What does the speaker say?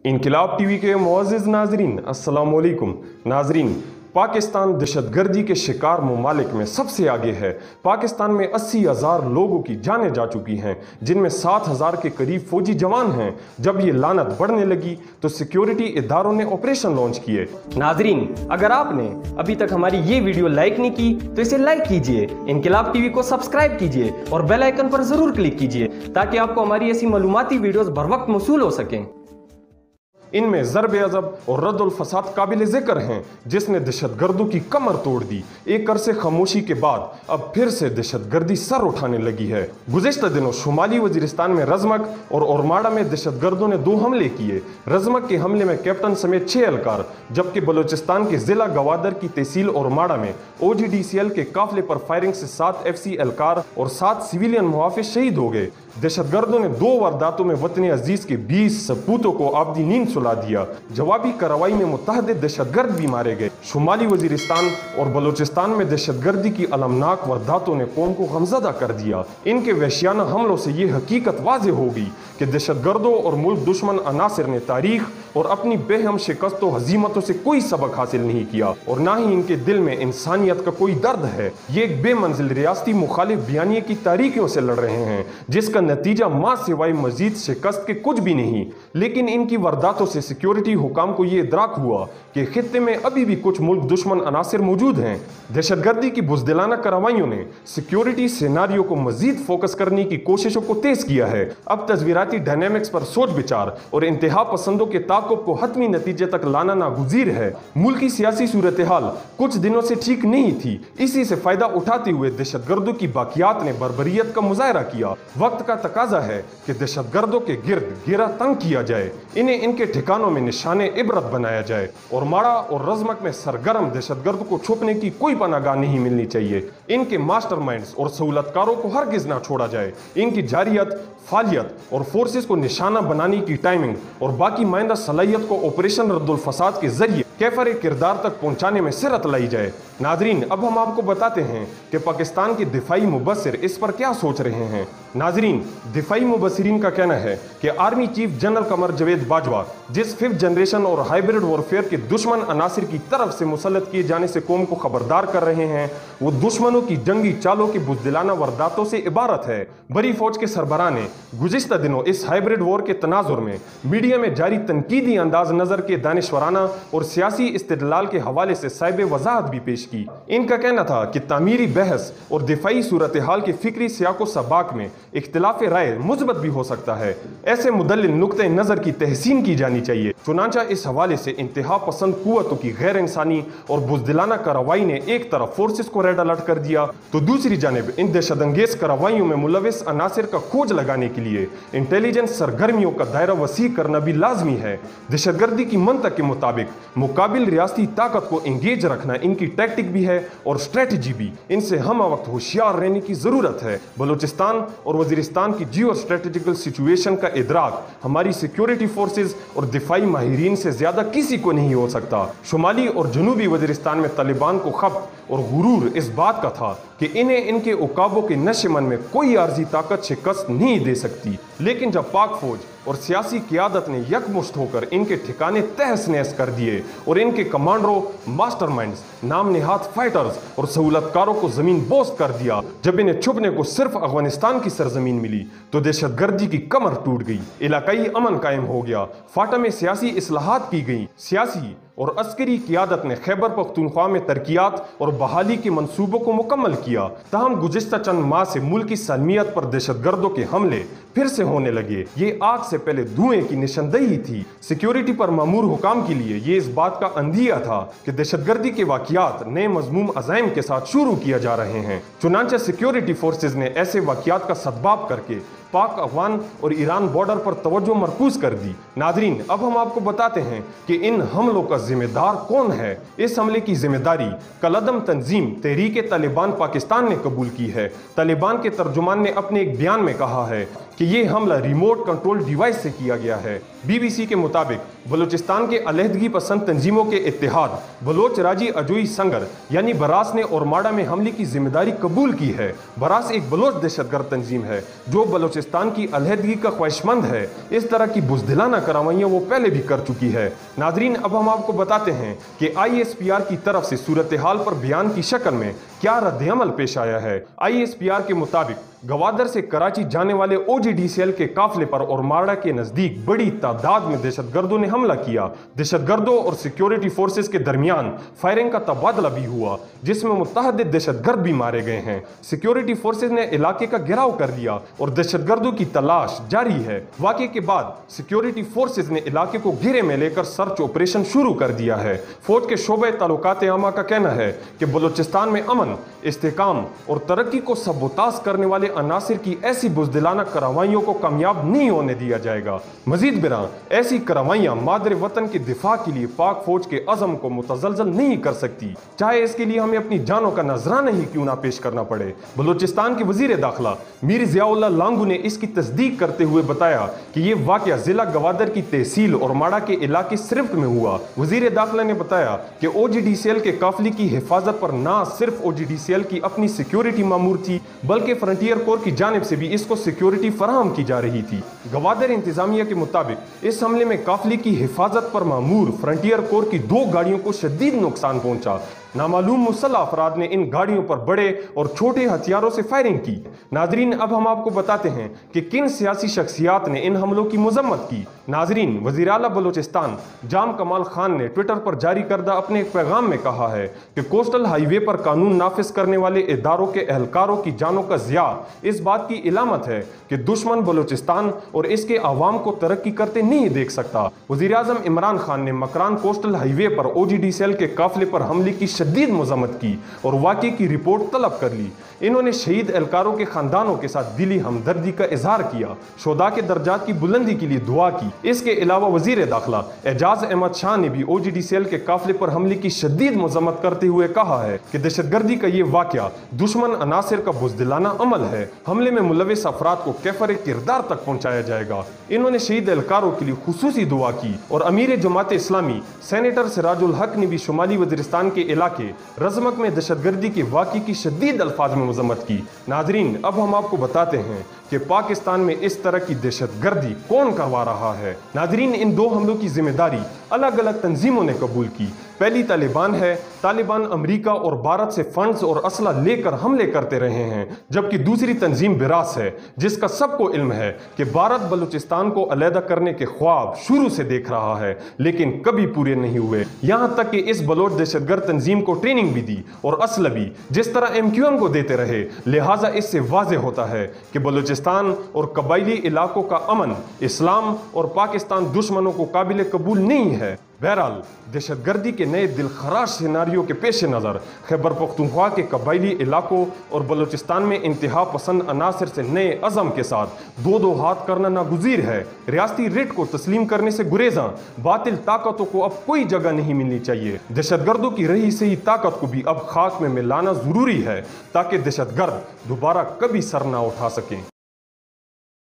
इनकलाब टीवी के मुअज़्ज़िज़ नाज़रीन, अस्सलाम वालेकुम। नाज़रीन, पाकिस्तान दहशतगर्दी के शिकार ममालिक में सबसे आगे है। पाकिस्तान में 80,000 लोगों की जानें जा चुकी हैं, जिनमें 7,000 के करीब फौजी जवान हैं। जब ये लानत बढ़ने लगी तो सिक्योरिटी इदारों ने ऑपरेशन लॉन्च किए। नाज़रीन, अगर आपने अभी तक हमारी ये वीडियो लाइक नहीं की तो इसे लाइक कीजिए, इनकलाब टीवी को सब्सक्राइब कीजिए और बेल आइकन पर जरूर क्लिक कीजिए ताकि आपको हमारी ऐसी मालूमाती वीडियोस बर वक्त मौसूल हो सकें। इनमें ज़रब अज़ब और रद्दुल फसाद काबिल ज़िक्र हैं, जिसने दहशतगर्दों की कमर तोड़ दी। एक अरसे खामोशी के बाद अब फिर से दहशतगर्दी सर उठाने लगी है। गुज़िश्ता दिनों शुमाली वज़ीरिस्तान में रज़मक और ओरमाड़ा में दहशतगर्दों ने 2 हमले किए। रज़मक के हमले में कैप्टन समेत 6 एहलकार, जबकि बलूचिस्तान के ज़िला गवादर की तहसील ओरमाड़ा में OGDCL के काफिले पर फायरिंग से 7 FC एहलकार और 7 सिविलियन मुहाफिज शहीद हो गए। दहशतगर्दों ने 2 वारदातों में वतन अजीज के 20 सपूतों को आबदी नींद सुला दिया। जवाबी कार्रवाई में मुतहद्दिद दहशतगर्द भी मारे गए। शुमाली वजीरिस्तान और बलूचिस्तान में दहशतगर्दी की अलमनाक वारदातों ने कौम को गमज़दा कर दिया। इनके वहशियाना हमलों से ये हकीकत वाज़ेह हो गई कि दहशतगर्दों और मुल्क दुश्मन अनासिर ने तारीख और अपनी बेहम शिकस्तों हजीमतों से कोई सबक हासिल नहीं किया, और ना ही इनके दिल में इंसानियत का कोई दर्द है। ये एक बेमंजिल रियासती मुखालिफ बयानिए की तारीखियों से लड़ रहे हैं, जिसका नतीजा मां सिवाय मजीद शिकस्त के कुछ भी नहीं। लेकिन इनकी वारदातों से सिक्योरिटी हुकाम को ये इदराक हुआ कि खित्ते में अभी भी कुछ मुल्क दुश्मन अनासिर मौजूद हैं। दहशतगर्दी की बुज़दिलाना कार्रवाइयों ने सिक्योरिटी सेनारियो को मजीद फोकस करने की कोशिशों को तेज किया है। अब तस्वीराती डायनेमिक्स पर सोच विचार और इंतहा पसंदों के ताक़ुब को हतमी नतीजे तक लाना नागुज़ीर है। मुल्क की सियासी सूरत हाल कुछ दिनों से ठीक नहीं थी। इसी से फायदा उठाते हुए दहशतगर्दों की बाकियात ने बर्बरियत का मुजाहरा किया। वक्त का तकाजा है कि दहशतगर्दों के गिर्द घेरा तंग किया जाए, इन्हें इनके ठिकानों में निशाने इबरत बनाया जाए, और माड़ा और रज़मक में सरगर्म दहशतगर्द को छुपने की कोई पनागाह नहीं मिलनी चाहिए। इनके मास्टरमाइंड्स और सहूलतकारों को हरगिज ना छोड़ा जाए। इनकी जारियत, फालियत और फोर्सेस को निशाना बनाने की टाइमिंग और बाकी माइंदा सलाहियत को ऑपरेशन रद्दुल फसाद के जरिए कैफर किरदार तक पहुंचाने में सिरत लाई जाए। नाजरीन, अब हम आपको बताते हैं कि पाकिस्तान के दिफाई मुबस्सिर इस पर क्या सोच रहे हैं। नाजरीन, दिफाई मुबस्सिरीन का कहना है कि आर्मी चीफ जनरल कमर जवेद बाजवा जिस 5th जनरेशन और हाइब्रिड वॉरफेयर के दुश्मन अनासिर की तरफ से मुसल्लत किए जाने से कौम को खबरदार कर रहे हैं, वो दुश्मनों की जंगी चालों की बुज़दिलाना वारदातों से इबारत है। बड़ी फौज के सरबराह ने गुज़िश्ता दिनों इस हाइब्रिड वॉर के तनाजुर में मीडिया में जारी तनकीदी अंदाज नज़र के दानिशवराना और सियासी इस्तिदलाल के हवाले से साहिब वजाहत भी पेश की। इनका कहना था कि तामीरी बहस और दिफाई सूरत हाल के फिक्री सियाको सबाक में इख्तिलाफ राय मुस्बत भी हो सकता है। ऐसे मुदल्लिल नुक्ते नज़र की तहसीन की जानी चाहिए। चुनांचा इस हवाले से इंतहा पसंद कुव्वतों की गैर इंसानी और बुज़दिलाना कार्रवाई ने एक तरफ फोर्सेस को रेड अलर्ट कर दिया, तो दूसरी जानिब इन दहशतअंगेज कार्रवाइयों में मुलविस अनासिर का खोज लगाने के लिए इंटेलिजेंस सरगर्मियों का दायरा वसी करना भी लाजमी है। दहशतगर्दी की मंतक के मुताबिक मुकाबिल रियासती ताकत को इंगेज रखना इनकी टैक्टिक भी है और स्ट्रेटजी भी। इनसे हम वक्त होशियार रहने की जरूरत है। बलूचिस्तान और वजीरिस्तान की जियो स्ट्रेटेजिकल सिचुएशन का इदराक हमारी सिक्योरिटी फोर्सेस और दिफाई माहिरीन से ज्यादा किसी को नहीं हो सकता। शुमाली और जनूबी वजीरिस्तान में तालिबान को खब और गुरूर इस बात का था कि इन्हें इनके उकाबों के नशे मन में कोई आर्जी ताकत शिकस्त नहीं दे सकती। लेकिन जब पाक फौज और सियासी क़ियादत ने यकमुश्त होकर इनके ठिकाने तहस नहस कर दिए और इनके कमांडरों, मास्टरमाइंड्स, नाम निहात फाइटर्स और सहूलतकारों को जमीन बोस कर दिया, जब इन्हें छुपने को सिर्फ अफगानिस्तान की सरजमीन मिली तो दहशतगर्दी की कमर टूट गई। इलाकाई अमन कायम हो गया। फाटा में सियासी इस्लाहात की गई। सियासी और अस्करी क़ियादत ने खैबर पख्तूनख्वा में तरक्यात और बहाली के मंसूबों को मुकम्मल किया। ताहम गुज़िश्ता चंद माह से मुल्क की सलमियत पर दहशतगर्दों के हमले फिर से होने लगे। ये आग से पहले धुएं की निशानदेही थी। सिक्योरिटी पर मामूर हुकाम के लिए ये इस बात का अंदिया था कि दहशतगर्दी के वाक़ियात नए मज़मूम अज़ाइम के साथ शुरू किया जा रहे हैं। चुनांचे सिक्योरिटी फोर्सेज ने ऐसे वाक़ियात का सद्बाब करके पाक, अफगान और ईरान बॉर्डर पर तवज्जो मरकूज कर दी। नादरीन, अब हम आपको बताते हैं कि इन हमलों का जिम्मेदार कौन है। इस हमले की जिम्मेदारी कलअदम तंजीम तहरीक तालिबान पाकिस्तान ने कबूल की है। तालिबान के तर्जुमान ने अपने एक बयान में कहा है कि ये हमला रिमोट कंट्रोल डिवाइस से किया गया है। BBC के मुताबिक बलूचिस्तान के अलहदगी पसंद तंजीमों के इत्तेहाद बलोच राजी अजोई संगर यानी बरास ने ओरमाड़ा में हमले की जिम्मेदारी कबूल की है। बरास एक बलोच दहशतगर्द तंजीम है जो बलोचिस्तान बलूचिस्तान की अलहदगी का ख्वाहिशमंद है, इस तरह की बुज़दिलाना कार्रवाइयाँ वो पहले भी कर चुकी है। नाजरीन, अब हम आपको बताते हैं कि ISPR की तरफ से सूरत हाल पर बयान की शक्ल में क्या रद्द-ए-अमल पेश आया है। ISPR के मुताबिक गवादर से कराची जाने वाले OGDCL के काफिले पर और मारड़ा के नजदीक बड़ी तादाद में दहशतगर्दों ने हमला किया। दहशतगर्दों और सिक्योरिटी फोर्सेस के दरमियान फायरिंग का तबादला भी हुआ, जिसमें मुतअद्दिद दहशतगर्द भी मारे गए हैं। सिक्योरिटी फोर्सेस ने इलाके का घेराव कर लिया और दहशतगर्दों की तलाश जारी है। वाक़े के बाद सिक्योरिटी फोर्सेस ने इलाके को घेरे में लेकर सर्च ऑपरेशन शुरू कर दिया है। फौज के शोबे ताल्लुकात आमा का कहना है कि बलूचिस्तान में अमन, इस्तेकाम और तरक्की को सबोताज करने वाले अनासिर की ऐसी बुज़दिलाना कार्रवाइयों को कामयाब नहीं होने दिया जाएगा। मजीद बरां, ऐसी कार्रवाइयां मादरे वतन के दिफा के लिए पाक फौज के अज़म को मुतज़लज़ल नहीं कर सकती, चाहे इसके लिए हमें अपनी जानों का नजराना ही क्यों ना पेश करना पड़े। बलूचिस्तान के वजीर दाखिला मीर ज़ियाउल्लाह लांगू ने इसकी तस्दीक करते हुए बताया कि ये वाक़या जिला गवादर की तहसील और माड़ा के इलाके सिरफ्त में हुआ। वजीर दाखिला ने बताया कि OGDCL के काफिले की हिफाजत पर ना सिर्फ OGDCL की अपनी सिक्योरिटी मामूर थी, बल्कि फ्रंटियर कोर की जानिब से भी इसको सिक्योरिटी फराहम की जा रही थी। गवादर इंतजामिया के मुताबिक इस हमले में काफिले की हिफाजत पर मामूर फ्रंटियर कोर की 2 गाड़ियों को शदीद नुकसान पहुंचा। नामालूम मुसल्लह अफराद ने इन गाड़ियों पर बड़े और छोटे हथियारों से फायरिंग की। नाजरीन, अब हम आपको बताते हैं कि किन सियासी शख्सियात ने इन हमलों की मजम्मत की। नाजरीन, वज़ीर आला बलूचिस्तान जाम कमाल खान ने ट्विटर पर जारी करदा अपने एक पैगाम में कहा है कि कोस्टल हाईवे पर कानून नाफिज करने वाले इदारों के एहलकारों की जानों का ज़िया इस बात की इलामत है कि दुश्मन बलूचिस्तान और इसके आवाम को तरक्की करते नहीं देख सकता। वज़ीर आज़म इमरान खान ने मकरान कोस्टल हाईवे पर OGDCL के काफिले पर हमले की शदीद मजम्मत की और वाक़े की रिपोर्ट तलब कर ली। इन्होंने शहीद एहलकारों के खानदानों के साथ दिली हमदर्दी का इजहार किया, शुहदा के दर्जात की बुलंदी के लिए दुआ की। इसके अलावा वजीर दाखिला एजाज अहमद शाह ने भी OGDCL के काफिले पर हमले की शदीद मजम्मत करते हुए कहा है कि दहशतगर्दी का ये वाक़या दुश्मन अनासिर का बुज़दिलाना अमल है। हमले में मुलविस अफराद को कैफर किरदार तक पहुँचाया जाएगा। इन्होंने शहीद एहलकारों के लिए खुसूसी दुआ की और अमीर जमात इस्लामी सेनेटर सिराजुल हक ने भी शुमाली वज़ीरिस्तान के इलाके रज़मक में दहशतगर्दी के वाक़े की शदीद अल्फाज में मजम्मत की। नाजरीन, अब हम आपको बताते हैं कि पाकिस्तान में इस तरह की दहशतगर्दी कौन करवा रहा है। नाजरीन, इन 2 हमलों की जिम्मेदारी अलग अलग तंजीमों ने कबूल की। पहली तालिबान है। तालिबान अमेरिका और भारत से फंड्स और असला लेकर हमले करते रहे हैं, जबकि दूसरी तंजीम बिरास है, जिसका सबको इल्म है कि भारत बलूचिस्तान को अलहदा करने के ख्वाब शुरू से देख रहा है, लेकिन कभी पूरे नहीं हुए। यहाँ तक कि इस बलोच दहशतगर्द तंजीम को ट्रेनिंग भी दी और असला भी, जिस तरह MQM को देते रहे। लिहाजा इससे वाज़ेह होता है कि बलूचिस्तान और कबायली इलाकों का अमन इस्लाम और पाकिस्तान दुश्मनों को काबिल कबूल नहीं है। बहरहाल, दहशतगर्दी के नए दिलखराश सिनारियों के पेश नज़र खैबर पख्तूनख्वा के कबायली इलाकों और बलूचिस्तान में इंतहा पसंद अनासर से नए अज़म के साथ 2-2 हाथ करना नागुज़ीर है। रियासती रेट को तस्लीम करने से गुरेज़ां बातिल ताकतों को अब कोई जगह नहीं मिलनी चाहिए। दहशतगर्दों की रही सही ताकत को भी अब खाक में मिलाना ज़रूरी है, ताकि दहशतगर्द दोबारा कभी सर ना उठा सकें।